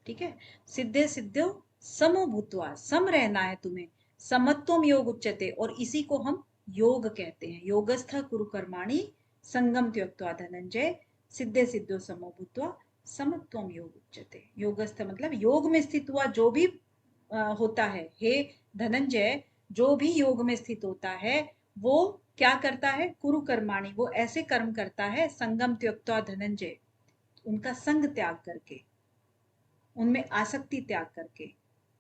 ठीक है, सिद्धे सिद्धो समो भूत्वा, सम रहना है तुम्हें, समत्वम योग उच्यते, और इसी को हम योग कहते हैं। योगस्थ कुरु कर्माणि संगम त्यक्त्वा धनंजय सिद्धे सिद्धो समो भूत्वा समत्वम योग उच्यते। योगस्थ मतलब योग में स्थित हुआ जो भी होता है, हे धनंजय जो भी योग में स्थित होता है वो क्या करता है, कुरु कर्माणि, वो ऐसे कर्म करता है, संगम त्यक्त्वा धनंजय, उनका संग त्याग करके, उनमें आसक्ति त्याग करके,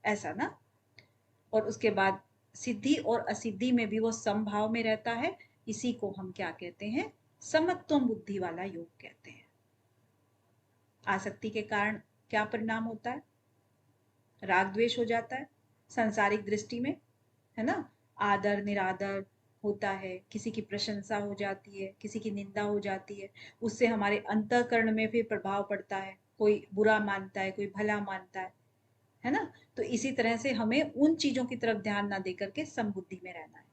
ऐसा ना। और उसके बाद सिद्धि और असिद्धि में भी वो समभाव में रहता है। इसी को हम क्या कहते हैं? समत्व बुद्धि वाला योग कहते हैं। आसक्ति के कारण क्या परिणाम होता है? राग द्वेष हो जाता है सांसारिक दृष्टि में, है ना। आदर निरादर होता है, किसी की प्रशंसा हो जाती है, किसी की निंदा हो जाती है, उससे हमारे अंतःकरण में फिर प्रभाव पड़ता है। कोई बुरा मानता है, कोई भला मानता है ना। तो इसी तरह से हमें उन चीजों की तरफ ध्यान ना देकर के समबुद्धि में रहना है।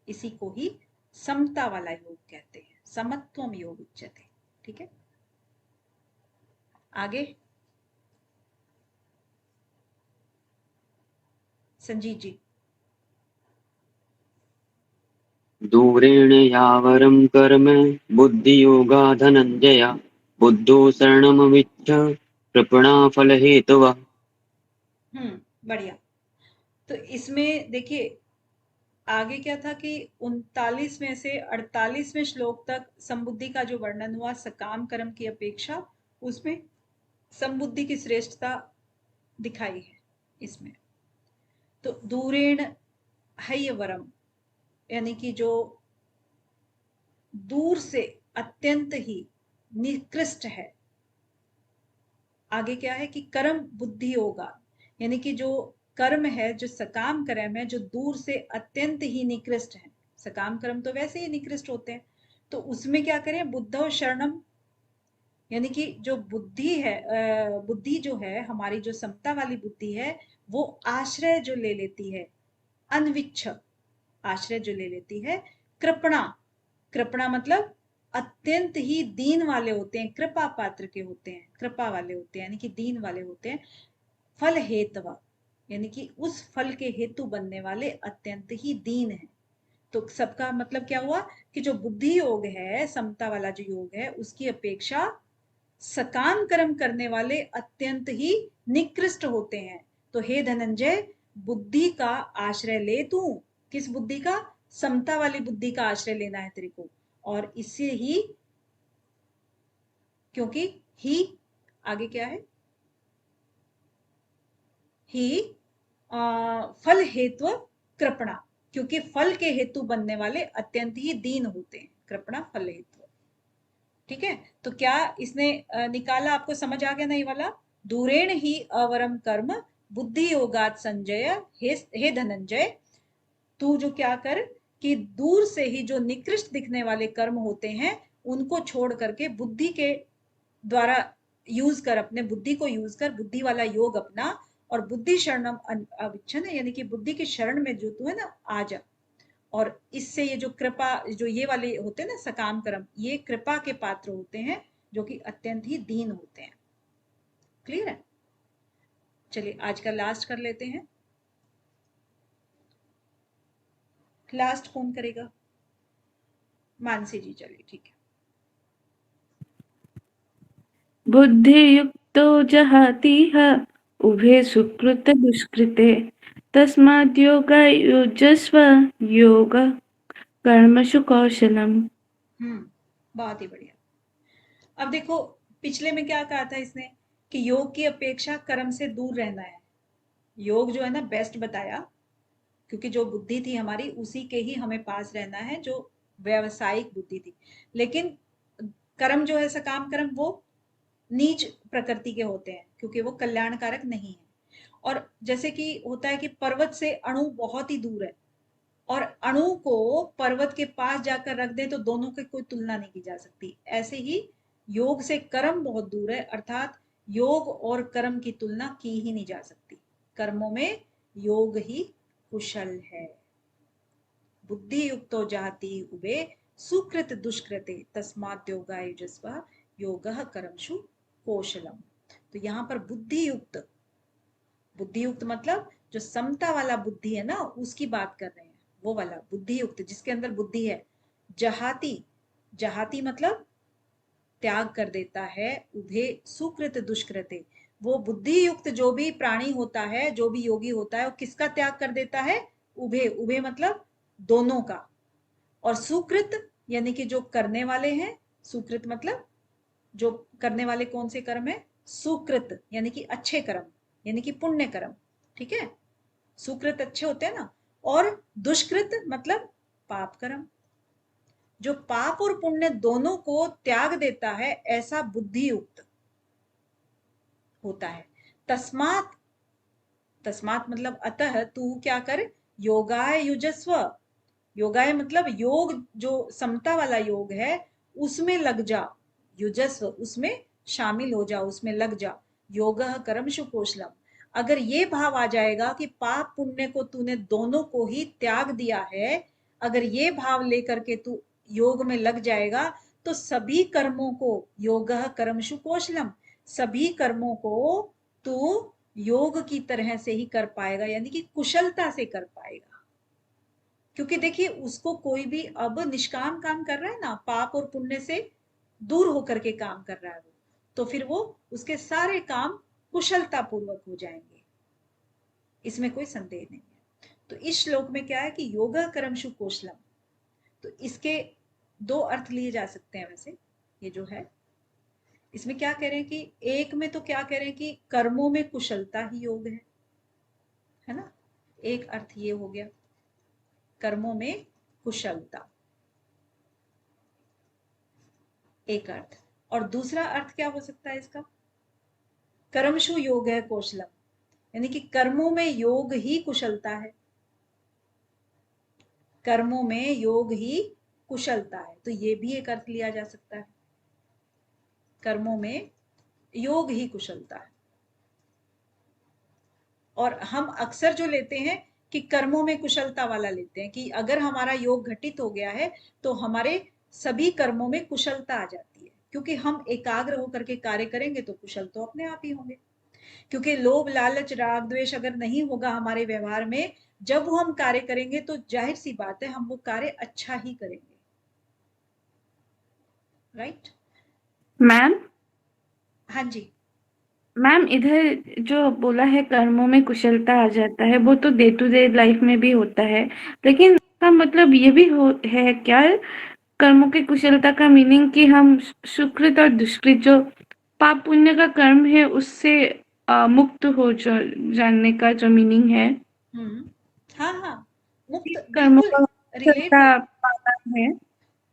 इसी को ही समता वाला योग कहते हैं, समत्वम योग उच्यते। ठीक है, आगे संजीत जी। दूरेण यावरं कर्म बुद्धियोगा धनंजय बुद्धो शरणमविच्छ कृपणा फलहेतवः। बढ़िया। तो इसमें देखिए आगे क्या था कि 39 में से 48वें श्लोक तक समबुद्धि का जो वर्णन हुआ सकाम कर्म की अपेक्षा, उसमें समबुद्धि की श्रेष्ठता दिखाई है इसमें। तो दूरेण हयवरम यानी कि जो दूर से अत्यंत ही निकृष्ट है। आगे क्या है कि कर्म बुद्धि होगा, यानी कि जो कर्म है, जो सकाम कर्म है, जो दूर से अत्यंत ही निकृष्ट है। सकाम कर्म तो वैसे ही निकृष्ट होते हैं, तो उसमें क्या करें? बुद्धो शरणम, यानी कि जो बुद्धि है, बुद्धि जो है हमारी, जो समता वाली बुद्धि है, वो आश्रय जो ले लेती है, अनविच्छ आश्रय जो ले लेती है, कृपणा। कृपणा मतलब अत्यंत ही दीन वाले होते हैं, कृपा पात्र के होते हैं, कृपा वाले होते हैं, यानी कि दीन वाले होते हैं। फल हेतवा यानी कि उस फल के हेतु बनने वाले अत्यंत ही दीन है। तो सबका मतलब क्या हुआ कि जो बुद्धि योग है, समता वाला जो योग है, उसकी अपेक्षा सकाम कर्म करने वाले अत्यंत ही निकृष्ट होते हैं। तो हे धनंजय, बुद्धि का आश्रय ले तू। किस बुद्धि का? समता वाली बुद्धि का आश्रय लेना है तेरे को। और इससे ही, क्योंकि ही आगे क्या है? ही फल हेतु कृपणा, क्योंकि फल के हेतु बनने वाले अत्यंत ही दीन होते हैं। कृपणा फल हेतु। ठीक है, तो क्या इसने निकाला? आपको समझ आ गया ना ये वाला? दूरेण ही अवरम कर्म बुद्धि योगात संजय। हे धनंजय, तू जो क्या कर कि दूर से ही जो निकृष्ट दिखने वाले कर्म होते हैं उनको छोड़ करके बुद्धि के द्वारा यूज कर, अपने बुद्धि को यूज कर, बुद्धि वाला योग अपना। और बुद्धि शरणम अविच्छन है, यानी कि बुद्धि के शरण में जो तू है ना, आ जा। और इससे ये जो कृपा, जो ये वाले होते हैं ना सकाम कर्म, ये कृपा के पात्र होते हैं, जो कि अत्यंत ही दीन होते हैं। क्लियर है? चलिए आज का लास्ट कर लेते हैं। लास्ट कौन करेगा? मानसी जी, चलिए ठीक है। बुद्धियुक्तो जहातीह उभे सुकृत दुष्कृते तस्माद् योगा युजस्व योग कर्मसु कौशलम। बहुत ही बढ़िया। अब देखो पिछले में क्या कहा था इसने कि योग की अपेक्षा कर्म से दूर रहना है। योग जो है ना बेस्ट बताया, क्योंकि जो बुद्धि थी हमारी उसी के ही हमें पास रहना है, जो व्यवसायिक बुद्धि थी। लेकिन कर्म जो है सकाम कर्म, वो नीच प्रकृति के होते हैं, क्योंकि वो कल्याणकारक नहीं है। और जैसे कि होता है कि पर्वत से अणु बहुत ही दूर है, और अणु को पर्वत के पास जाकर रख दे तो दोनों की कोई तुलना नहीं की जा सकती। ऐसे ही योग से कर्म बहुत दूर है, अर्थात योग और कर्म की तुलना की ही नहीं जा सकती। कर्मों में योग ही कुशल है। बुद्धि युक्तो जाति उबे सुकृत दुष्कृते तस्मात् योगा युजस्व योगः कर्मसु कौशलम। तो यहाँ पर बुद्धि युक्त, बुद्धि युक्त मतलब जो समता वाला बुद्धि है ना, उसकी बात कर रहे हैं। वो वाला बुद्धि युक्त जिसके अंदर बुद्धि है। जहाती, जहाती मतलब त्याग कर देता है। उभे सुकृत दुष्कृते, वो बुद्धि युक्त जो भी प्राणी होता है, जो भी योगी होता है, वो किसका त्याग कर देता है? उभे, उभे मतलब दोनों का। और सुकृत यानी कि जो करने वाले हैं। सुकृत मतलब जो करने वाले कौन से कर्म है? सुकृत यानी कि अच्छे कर्म, यानी कि पुण्य कर्म। ठीक है, सुकृत अच्छे होते हैं ना, और दुष्कृत मतलब पाप कर्म। जो पाप और पुण्य दोनों को त्याग देता है ऐसा बुद्धि युक्त होता है। तस्मात, तस्मात मतलब अतः तू क्या कर, योगाय युजस्व। योगाय मतलब योग, जो समता वाला योग है उसमें लग जा। युजस्व उसमें शामिल हो जा, उसमें लग जा। योगः कर्मसु कौशलम। अगर ये भाव आ जाएगा कि पाप पुण्य को तूने दोनों को ही त्याग दिया है, अगर ये भाव लेकर के तू योग में लग जाएगा तो सभी कर्मों को, योगः कर्मसु कौशलम, सभी कर्मों को तू योग की तरह से ही कर पाएगा, यानी कि कुशलता से कर पाएगा। क्योंकि देखिए उसको कोई भी अब निष्काम काम कर रहा है ना, पाप और पुण्य से दूर होकर के काम कर रहा है वो, तो फिर वो उसके सारे काम कुशलता पूर्वक हो जाएंगे, इसमें कोई संदेह नहीं है। तो इस श्लोक में क्या है कि योगा कर्मसु कौशलम, तो इसके दो अर्थ लिए जा सकते हैं। वैसे ये जो है इसमें क्या कह रहे हैं कि एक में तो क्या कह रहे हैं कि कर्मों में कुशलता ही योग है ना, एक अर्थ ये हो गया कर्मों में कुशलता, एक अर्थ। और दूसरा अर्थ क्या हो सकता है इसका, कर्मशु योग है कौशलम, यानी कि कर्मों में योग ही कुशलता है, कर्मों में योग ही कुशलता है। तो ये भी एक अर्थ लिया जा सकता है, कर्मों में योग ही कुशलता है। और हम अक्सर जो लेते हैं कि कर्मों में कुशलता वाला लेते हैं, कि अगर हमारा योग घटित हो गया है तो हमारे सभी कर्मों में कुशलता आ जाती है, क्योंकि हम एकाग्र होकर के कार्य करेंगे तो कुशल तो अपने आप ही होंगे। क्योंकि लोभ लालच राग द्वेष अगर नहीं होगा हमारे व्यवहार में, जब वो हम कार्य करेंगे तो जाहिर सी बात है हम वो कार्य अच्छा ही करेंगे। राइट मैम, हाँ जी। मैम इधर जो बोला है कर्मों में कुशलता आ जाता है, वो तो डे टू डे लाइफ में भी होता है, लेकिन इसका मतलब ये भी है क्या, कर्मों की कुशलता का मीनिंग कि हम सुकृत और दुष्कृत जो पाप पुण्य का कर्म है उससे मुक्त हो जानने का जो मीनिंग है, हाँ हाँ, मुक्त कर्मों बिल्कुल का रिलेट कुशलता पाना है।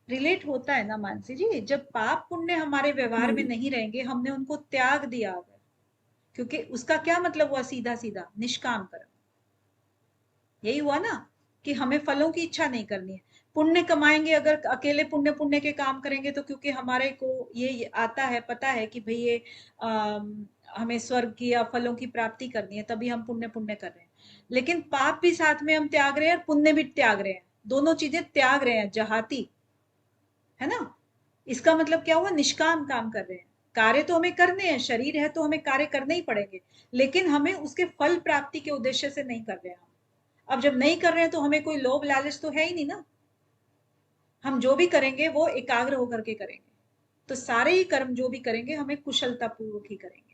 रिलेट होता है ना मानसी जी। जब पाप पुण्य हमारे व्यवहार में नहीं रहेंगे, हमने उनको त्याग दिया अगर, क्योंकि उसका क्या मतलब हुआ, सीधा सीधा निष्काम कर्म, यही हुआ ना कि हमें फलों की इच्छा नहीं करनी है। पुण्य कमाएंगे अगर अकेले पुण्य पुण्य के काम करेंगे तो क्योंकि हमारे को ये आता है, पता है कि भाई ये हमें स्वर्ग की या फलों की प्राप्ति करनी है, तभी हम पुण्य पुण्य कर रहे हैं। लेकिन पाप भी साथ में हम त्याग रहे हैं और पुण्य भी त्याग रहे हैं, दोनों चीजें त्याग रहे हैं, जहाती है ना। इसका मतलब क्या हुआ, निष्काम काम कर रहे हैं। कार्य तो हमें करने हैं, शरीर है तो हमें कार्य करने ही पड़ेंगे, लेकिन हमें उसके फल प्राप्ति के उद्देश्य से नहीं कर रहे हैं। अब जब नहीं कर रहे हैं तो हमें कोई लोभ लालच तो है ही नहीं ना, हम जो भी करेंगे वो एकाग्र होकर के करेंगे। तो सारे ही कर्म जो भी करेंगे हमें कुशलता पूर्वक ही करेंगे।